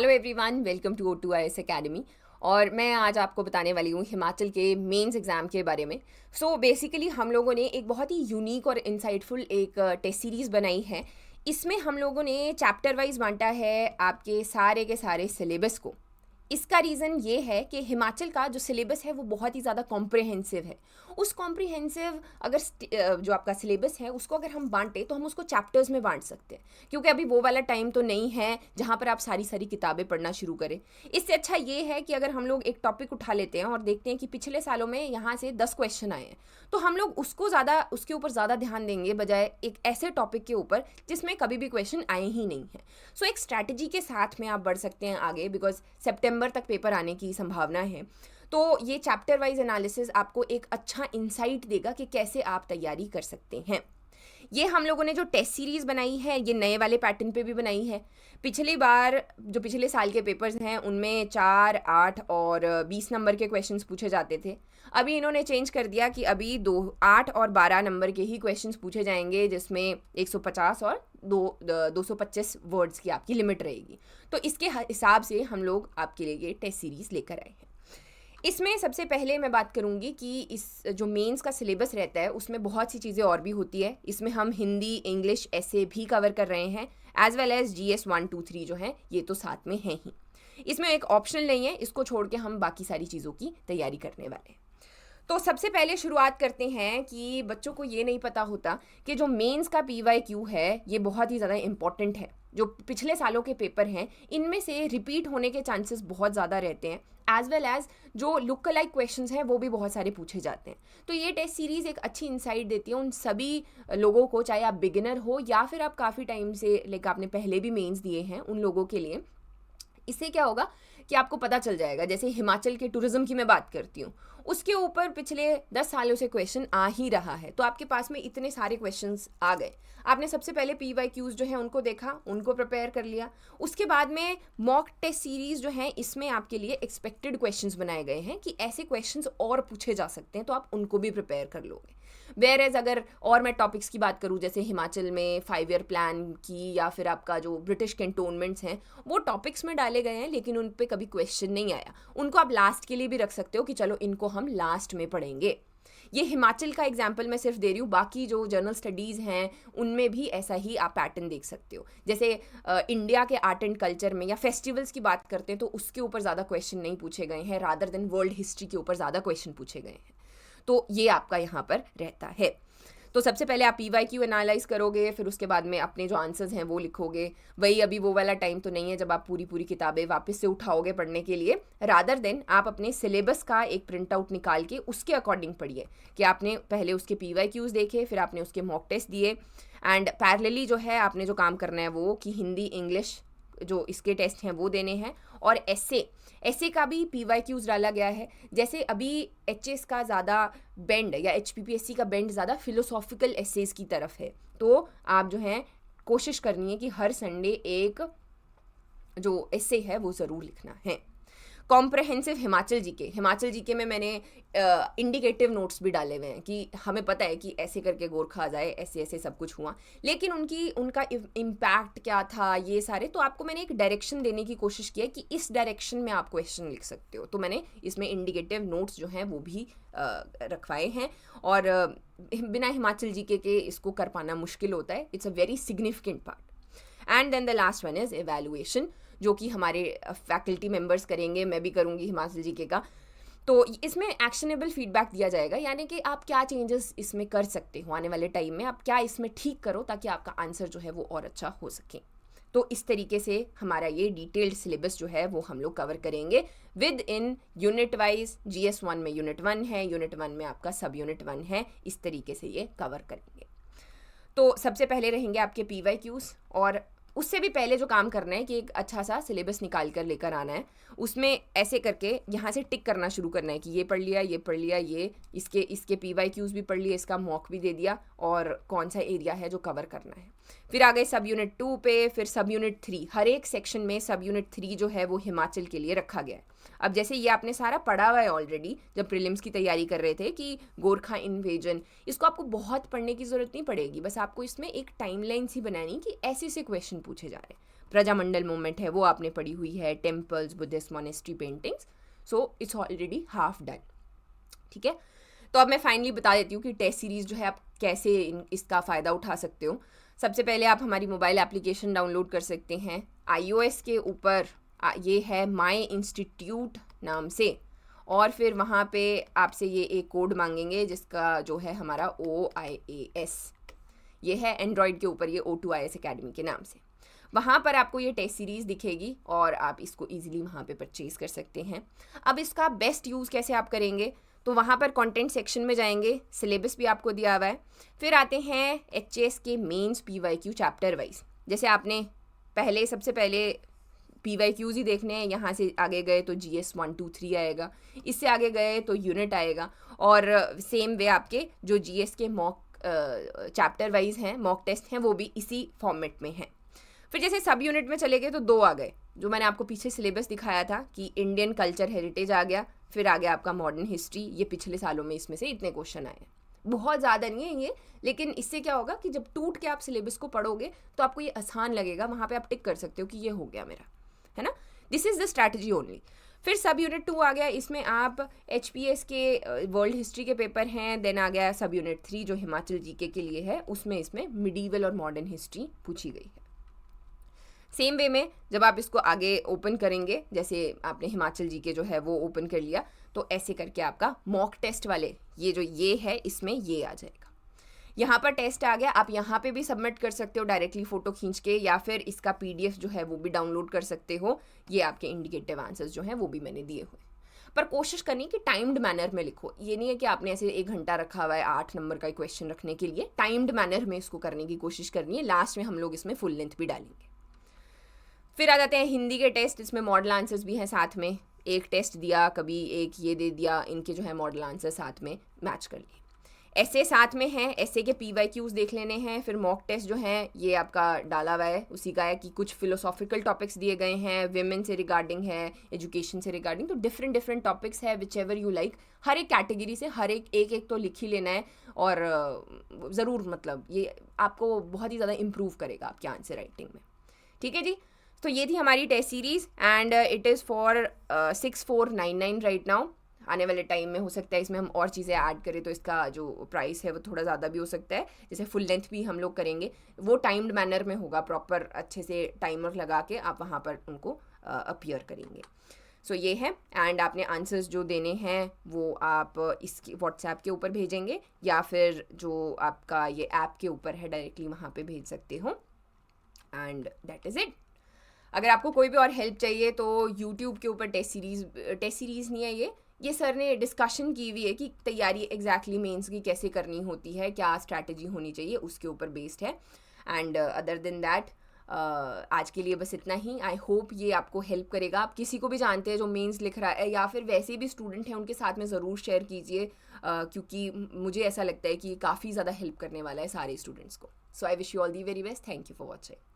Hello everyone, welcome to O2IS academy. और मैं आज आपको बताने वाली हूँ हिमाचल के मेंस एग्ज़ाम के बारे में। बेसिकली हम लोगों ने एक बहुत ही यूनिक और इंसाइटफुल एक टेस्ट सीरीज़ बनाई है। इसमें हम लोगों ने चैप्टर वाइज बांटा है आपके सारे के सारे सिलेबस को। इसका रीज़न ये है कि हिमाचल का जो सिलेबस है वो बहुत ही ज़्यादा कॉम्प्रिहेंसिव है। उस कॉम्प्रिहेंसिव जो आपका सिलेबस है उसको अगर हम बांटे तो हम उसको चैप्टर्स में बांट सकते हैं, क्योंकि अभी वो वाला टाइम तो नहीं है जहाँ पर आप सारी सारी किताबें पढ़ना शुरू करें। इससे अच्छा ये है कि अगर हम लोग एक टॉपिक उठा लेते हैं और देखते हैं कि पिछले सालों में यहाँ से 10 क्वेश्चन आए हैं, तो हम लोग उसके ऊपर ज़्यादा ध्यान देंगे बजाय एक ऐसे टॉपिक के ऊपर जिसमें कभी भी क्वेश्चन आए ही नहीं है। एक स्ट्रैटेजी के साथ में आप बढ़ सकते हैं आगे, बिकॉज सितंबर तक पेपर आने की संभावना है। तो ये चैप्टर वाइज एनालिसिस आपको एक अच्छा इंसाइट देगा कि कैसे आप तैयारी कर सकते हैं। ये हम लोगों ने जो टेस्ट सीरीज़ बनाई है ये नए वाले पैटर्न पे भी बनाई है। पिछली बार जो पिछले साल के पेपर्स हैं उनमें 4, 8 और 20 नंबर के क्वेश्चंस पूछे जाते थे। अभी इन्होंने चेंज कर दिया कि अभी 8 और 12 नंबर के ही क्वेश्चंस पूछे जाएंगे, जिसमें 150 और 225 वर्ड्स की आपकी लिमिट रहेगी। तो इसके हिसाब से हम लोग आपके लिए ये टेस्ट सीरीज़ लेकर आए हैं। इसमें सबसे पहले मैं बात करूंगी कि इस जो मेंस का सिलेबस रहता है उसमें बहुत सी चीज़ें और भी होती है। इसमें हम हिंदी, इंग्लिश, ऐसे भी कवर कर रहे हैं, एज वेल एज GS 1, 2, 3 जो है ये तो साथ में है ही। इसमें एक ऑप्शनल नहीं है, इसको छोड़ के हम बाकी सारी चीज़ों की तैयारी करने वाले हैं। तो सबसे पहले शुरुआत करते हैं कि बच्चों को ये नहीं पता होता कि जो मेंस का PYQ है ये बहुत ही ज़्यादा इंपॉर्टेंट है। जो पिछले सालों के पेपर हैं इनमें से रिपीट होने के चांसेस बहुत ज़्यादा रहते हैं, एज वेल एज जो लुक अलाइक क्वेश्चंस हैं वो भी बहुत सारे पूछे जाते हैं। तो ये टेस्ट सीरीज़ एक अच्छी इंसाइट देती है उन सभी लोगों को, चाहे आप बिगिनर हो या फिर आप काफ़ी टाइम से आपने पहले भी मेंस दिए हैं, उन लोगों के लिए। इससे क्या होगा कि आपको पता चल जाएगा। जैसे हिमाचल के टूरिज्म की मैं बात करती हूँ, उसके ऊपर पिछले 10 सालों से क्वेश्चन आ ही रहा है, तो आपके पास में इतने सारे क्वेश्चंस आ गए। आपने सबसे पहले PYQs जो है उनको देखा, उनको प्रिपेयर कर लिया। उसके बाद में मॉक टेस्ट सीरीज़ जो है इसमें आपके लिए एक्सपेक्टेड क्वेश्चंस बनाए गए हैं कि ऐसे क्वेश्चंस और पूछे जा सकते हैं, तो आप उनको भी प्रिपेयर कर लोगे। वेयर एज अगर और मैं टॉपिक्स की बात करूँ, जैसे हिमाचल में 5 ईयर प्लान की या फिर आपका जो ब्रिटिश कैंटोनमेंट्स हैं वो टॉपिक्स में डाले गए हैं, लेकिन उन पे कभी क्वेश्चन नहीं आया। उनको आप लास्ट के लिए भी रख सकते हो कि चलो इनको हम लास्ट में पढ़ेंगे। ये हिमाचल का एग्जाम्पल मैं सिर्फ दे रही हूँ, बाकी जो जनरल स्टडीज़ हैं उनमें भी ऐसा ही आप पैटर्न देख सकते हो। जैसे इंडिया के आर्ट एंड कल्चर में या फेस्टिवल्स की बात करते हैं तो उसके ऊपर ज़्यादा क्वेश्चन नहीं पूछे गए हैं, रादर देन वर्ल्ड हिस्ट्री के ऊपर ज़्यादा क्वेश्चन पूछे गए हैं। तो ये आपका यहाँ पर रहता है। तो सबसे पहले आप PYQ एनालाइज करोगे, फिर उसके बाद में अपने जो आंसर्स हैं वो लिखोगे। वही अभी वो वाला टाइम तो नहीं है जब आप पूरी पूरी किताबें वापस से उठाओगे पढ़ने के लिए, रादर देन आप अपने सिलेबस का एक प्रिंट आउट निकाल के उसके अकॉर्डिंग पढ़िए कि आपने पहले उसके PYQs देखे, फिर आपने उसके मॉक टेस्ट दिए, एंड पैरेलली जो है आपने जो काम करना है वो कि हिंदी, इंग्लिश जो इसके टेस्ट हैं वो देने हैं। और ऐसे का भी PYQs डाला गया है। जैसे अभी HS का ज़्यादा बेंड या HPPSC का बेंड ज़्यादा फिलोसॉफिकल एसेज की तरफ है, तो आप जो है कोशिश करनी है कि हर संडे एक जो एसे है वो ज़रूर लिखना है। कॉम्प्रहेंसिव हिमाचल जीके में मैंने इंडिकेटिव नोट्स भी डाले हुए हैं कि हमें पता है कि ऐसे करके गोरखा आ जाए, ऐसे ऐसे सब कुछ हुआ, लेकिन उनका इम्पैक्ट क्या था ये सारे, तो आपको मैंने एक डायरेक्शन देने की कोशिश की है कि इस डायरेक्शन में आप क्वेश्चन लिख सकते हो। तो मैंने इसमें इंडिकेटिव नोट्स जो हैं वो भी रखवाए हैं। और बिना हिमाचल जीके के इसको कर पाना मुश्किल होता है। It's a very significant part. And then the last one is evaluation, जो कि हमारे फैकल्टी मेंबर्स करेंगे, मैं भी करूँगी हिमाचल जीके का। तो इसमें एक्शनेबल फीडबैक दिया जाएगा, यानी कि आप क्या चेंजेस इसमें कर सकते हो आने वाले टाइम में, आप क्या इसमें ठीक करो ताकि आपका आंसर जो है वो और अच्छा हो सके। तो इस तरीके से हमारा ये डिटेल्ड सिलेबस जो है वो हम लोग कवर करेंगे with in unit wise. GS 1 में यूनिट 1 है, यूनिट 1 में आपका सब यूनिट 1 है, इस तरीके से ये कवर करेंगे। तो सबसे पहले रहेंगे आपके PYQs, और उससे भी पहले जो काम करना है कि एक अच्छा सा सिलेबस निकाल कर लेकर आना है। उसमें ऐसे करके यहाँ से टिक करना शुरू करना है कि ये पढ़ लिया, ये पढ़ लिया, ये इसके PYQs भी पढ़ लिए, इसका मॉक भी दे दिया, और कौन सा एरिया है जो कवर करना है। फिर आ गए सब यूनिट 2 पे, फिर सब यूनिट 3। हर एक सेक्शन में सब यूनिट 3 जो है वो हिमाचल के लिए रखा गया है। अब जैसे ये आपने सारा पढ़ा हुआ है ऑलरेडी जब प्रीलिम्स की तैयारी कर रहे थे कि गोरखा इन्वेजन, इसको आपको बहुत पढ़ने की ज़रूरत नहीं पड़ेगी, बस आपको इसमें एक टाइमलाइन सी बनानी कि ऐसे से क्वेश्चन पूछे जा रहे हैं। प्रजामंडल मूवमेंट है वो आपने पढ़ी हुई है, temples, Buddhist monastery paintings, so it's already half done. ठीक है, तो अब मैं फाइनली बता देती हूँ कि टेस्ट सीरीज़ जो है आप कैसे इसका फ़ायदा उठा सकते हो। सबसे पहले आप हमारी मोबाइल एप्लीकेशन डाउनलोड कर सकते हैं। iOS के ऊपर ये है माई इंस्टीट्यूट नाम से, और फिर वहाँ पे आपसे ये एक कोड मांगेंगे जिसका जो है हमारा OIAS, ये है एंड्रॉयड के ऊपर ये O2IS अकेडमी के नाम से। वहाँ पर आपको ये टेस्ट सीरीज़ दिखेगी और आप इसको ईजिली वहाँ पे परचेज़ कर सकते हैं। अब इसका बेस्ट यूज़ कैसे आप करेंगे, तो वहाँ पर कंटेंट सेक्शन में जाएंगे, सिलेबस भी आपको दिया हुआ है। फिर आते हैं HS के मेंस PYQ चैप्टर वाइज। जैसे आपने सबसे पहले PYQs ही देखने हैं, यहाँ से आगे गए तो GS 1 2 3 आएगा, इससे आगे गए तो यूनिट आएगा, और सेम वे आपके जो GS के मॉक चैप्टर वाइज हैं, मॉक टेस्ट हैं, वो भी इसी फॉर्मेट में हैं। फिर जैसे सब यूनिट में चले गए तो 2 आ गए, जो मैंने आपको पीछे सिलेबस दिखाया था कि इंडियन कल्चर हेरिटेज आ गया, फिर आ गया आपका मॉडर्न हिस्ट्री। ये पिछले सालों में इसमें से इतने क्वेश्चन आए हैं, बहुत ज़्यादा नहीं है ये, लेकिन इससे क्या होगा कि जब टूट के आप सिलेबस को पढ़ोगे तो आपको ये आसान लगेगा, वहाँ पे आप टिक कर सकते हो कि ये हो गया मेरा, है ना। This is the strategy only. फिर सब यूनिट 2 आ गया, इसमें आप HPS के वर्ल्ड हिस्ट्री के पेपर हैं। देन आ गया सब यूनिट 3 जो हिमाचल GK के लिए है, उसमें इसमें मिडीवल और मॉडर्न हिस्ट्री पूछी गई है। सेम वे में जब आप इसको आगे ओपन करेंगे, जैसे आपने हिमाचल GK जो है वो ओपन कर लिया, तो ऐसे करके आपका मॉक टेस्ट वाले ये है इसमें ये आ जाएगा। यहाँ पर टेस्ट आ गया, आप यहाँ पे भी सबमिट कर सकते हो डायरेक्टली फ़ोटो खींच के, या फिर इसका PDF जो है वो भी डाउनलोड कर सकते हो। ये आपके इंडिकेटिव आंसर्स जो हैं वो भी मैंने दिए हुए, पर कोशिश करनी कि टाइम्ड मैनर में लिखो। ये नहीं है कि आपने ऐसे 1 घंटा रखा हुआ है 8 नंबर का क्वेश्चन रखने के लिए, टाइम्ड मैनर में इसको करने की कोशिश करनी है। लास्ट में हम लोग इसमें फुल लेंथ भी डालेंगे। फिर आ जाते हैं हिंदी के टेस्ट, इसमें मॉडल आंसर्स भी हैं साथ में। एक टेस्ट दिया, कभी एक ये दे दिया, इनके जो है मॉडल आंसर साथ में मैच कर लिए। ऐसे साथ में हैं, ऐसे के PYQs देख लेने हैं। फिर मॉक टेस्ट जो है ये आपका डाला हुआ है, उसी का है कि कुछ फिलोसॉफिकल टॉपिक्स दिए गए हैं, विमेन से रिगार्डिंग है, एजुकेशन से रिगार्डिंग, तो डिफरेंट टॉपिक्स है, विच एवर यू लाइक। हर एक कैटेगरी से हर एक तो लिख ही लेना है, और ज़रूर मतलब ये आपको बहुत ही ज़्यादा इम्प्रूव करेगा आपके आंसर राइटिंग में। ठीक है जी, तो ये थी हमारी test series, and it is for 6499 right now. आने वाले टाइम में हो सकता है इसमें हम और चीज़ें ऐड करें तो इसका जो प्राइस है वो थोड़ा ज़्यादा भी हो सकता है। जैसे फुल लेंथ भी हम लोग करेंगे, वो टाइम्ड मैनर में होगा, प्रॉपर अच्छे से टाइमर लगा के आप वहाँ पर उनको अपीयर करेंगे। सो ये है, एंड आपने आंसर्स जो देने हैं वो आप इसकी व्हाट्सएप के यूपर भेजेंगे, या फिर जो आपका ये ऐप के ऊपर है डायरेक्टली वहाँ पे भेज सकते हो, एंड दैट इज़ इट। अगर आपको कोई भी और हेल्प चाहिए तो यूट्यूब के ऊपर टेस्ट सीरीज़ नहीं है ये सर ने डिस्कशन की हुई है कि तैयारी एग्जैक्टली मेंस की कैसे करनी होती है, क्या स्ट्रैटेजी होनी चाहिए, उसके ऊपर बेस्ड है। एंड अदर देन दैट आज के लिए बस इतना ही। आई होप ये आपको हेल्प करेगा। आप किसी को भी जानते हैं जो मेंस लिख रहा है, या फिर वैसे भी स्टूडेंट हैं, उनके साथ में ज़रूर शेयर कीजिए, क्योंकि मुझे ऐसा लगता है कि काफ़ी ज़्यादा हेल्प करने वाला है सारे स्टूडेंट्स को। So I wish you all the very best. Thank you for watching.